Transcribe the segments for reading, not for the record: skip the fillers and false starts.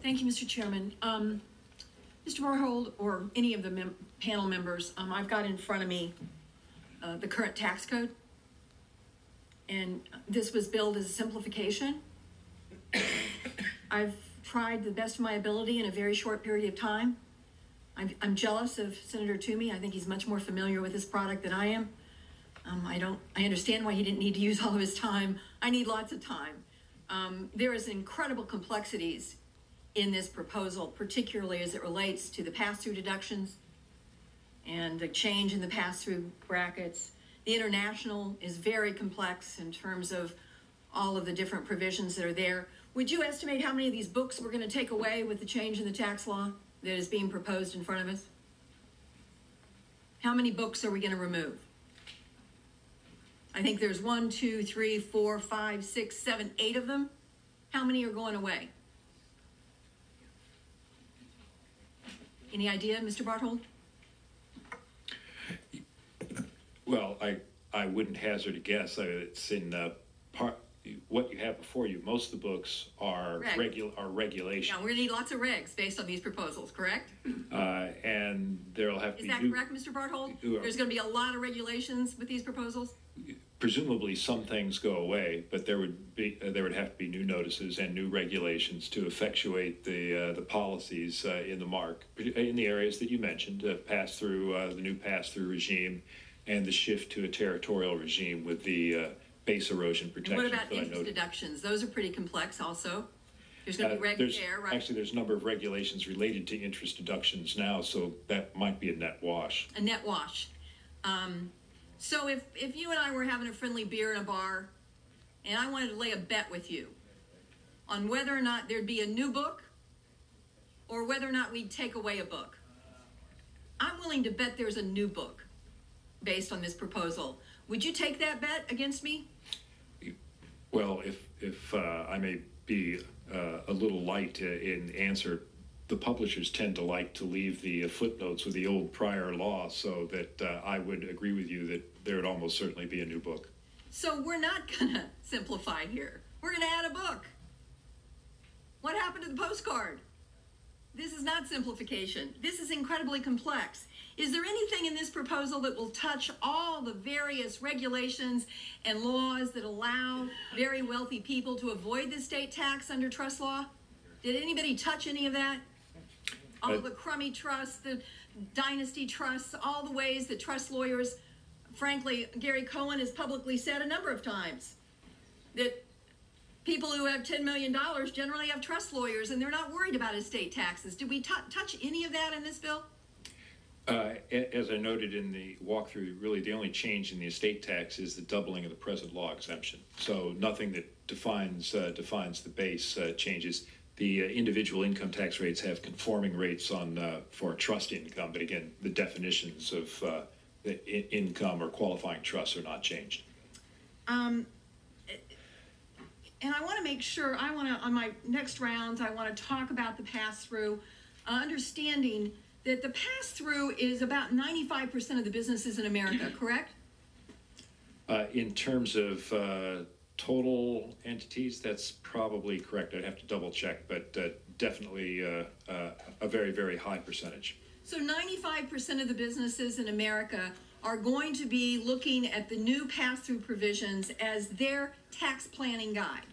Thank you, Mr. Chairman. Mr. Barhold, or any of the panel members, I've got in front of me the current tax code. And this was billed as a simplification. I've tried the best of my ability in a very short period of time. I'm jealous of Senator Toomey. I think he's much more familiar with this product than I am. I understand why he didn't need to use all of his time. I need lots of time. There is incredible complexities in this proposal, particularly as it relates to the pass-through deductions and the change in the pass-through brackets. The international is very complex in terms of all of the different provisions that are there. Would you estimate how many of these books we're going to take away with the change in the tax law that is being proposed in front of us? How many books are we going to remove? I think there's 1, 2, 3, 4, 5, 6, 7, 8 of them. How many are going away? Any idea, Mr. Barthold? Well, I wouldn't hazard a guess. It's in what you have before you. Most of the books are regulations. Yeah, we're going to need lots of regs based on these proposals, correct? And there'll have to be. Is that correct, Mr. Barthold? There's going to be a lot of regulations with these proposals? Presumably some things go away, but there would have to be new notices and new regulations to effectuate the policies in the areas that you mentioned, the new pass-through regime, and the shift to a territorial regime with the base erosion protection. And what about interest deductions? Those are pretty complex also. There's going to be regs there, right? Actually, there's a number of regulations related to interest deductions now, so that might be a net wash. A net wash. So if you and I were having a friendly beer in a bar and I wanted to lay a bet with you on whether or not there'd be a new book or whether or not we'd take away a book, I'm willing to bet there's a new book based on this proposal. Would you take that bet against me? Well, if I may be a little light in answer, the publishers tend to like to leave the footnotes with the old prior law, so that I would agree with you that there would almost certainly be a new book. So we're not going to simplify here. We're going to add a book. What happened to the postcard? This is not simplification. This is incredibly complex. Is there anything in this proposal that will touch all the various regulations and laws that allow very wealthy people to avoid the state tax under trust law? Did anybody touch any of that? All the crummy trusts, the dynasty trusts, all the ways that trust lawyers, frankly, Gary Cohen has publicly said a number of times that people who have $10 million generally have trust lawyers and they're not worried about estate taxes. Did we touch any of that in this bill? As I noted in the walkthrough, really the only change in the estate tax is the doubling of the present law exemption. So nothing that defines the base changes. The individual income tax rates have conforming rates for trust income, but again, the definitions of the income or qualifying trusts are not changed. And I want to make sure, on my next rounds, I want to talk about the pass-through, understanding that the pass-through is about 95% of the businesses in America, correct? In terms of total entities, that's probably correct. I'd have to double check, but definitely a very, very high percentage. So 95% of the businesses in America are going to be looking at the new pass-through provisions as their tax planning guide.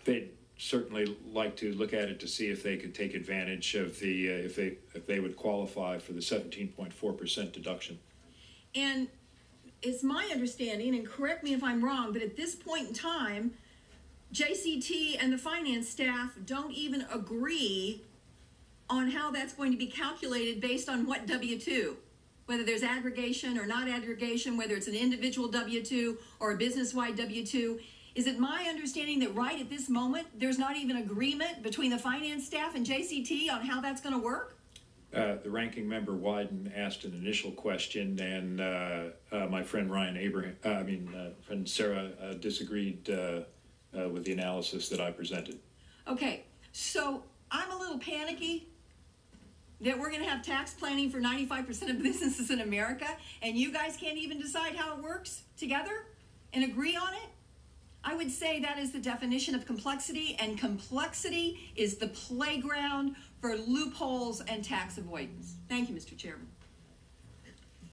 They'd certainly like to look at it to see if they could take advantage of the if they would qualify for the 17.4% deduction. And it's my understanding, and correct me if I'm wrong, but at this point in time, JCT and the finance staff don't even agree on how that's going to be calculated based on what W-2, whether there's aggregation or not aggregation, whether it's an individual W-2 or a business-wide W-2. Is it my understanding that right at this moment, there's not even agreement between the finance staff and JCT on how that's going to work? The ranking member Wyden asked an initial question, and my friend friend Sarah disagreed with the analysis that I presented. Okay, so I'm a little panicky that we're going to have tax planning for 95% of businesses in America, and you guys can't even decide how it works together and agree on it? I would say that is the definition of complexity, and complexity is the playground for loopholes and tax avoidance. Thank you, Mr. Chairman.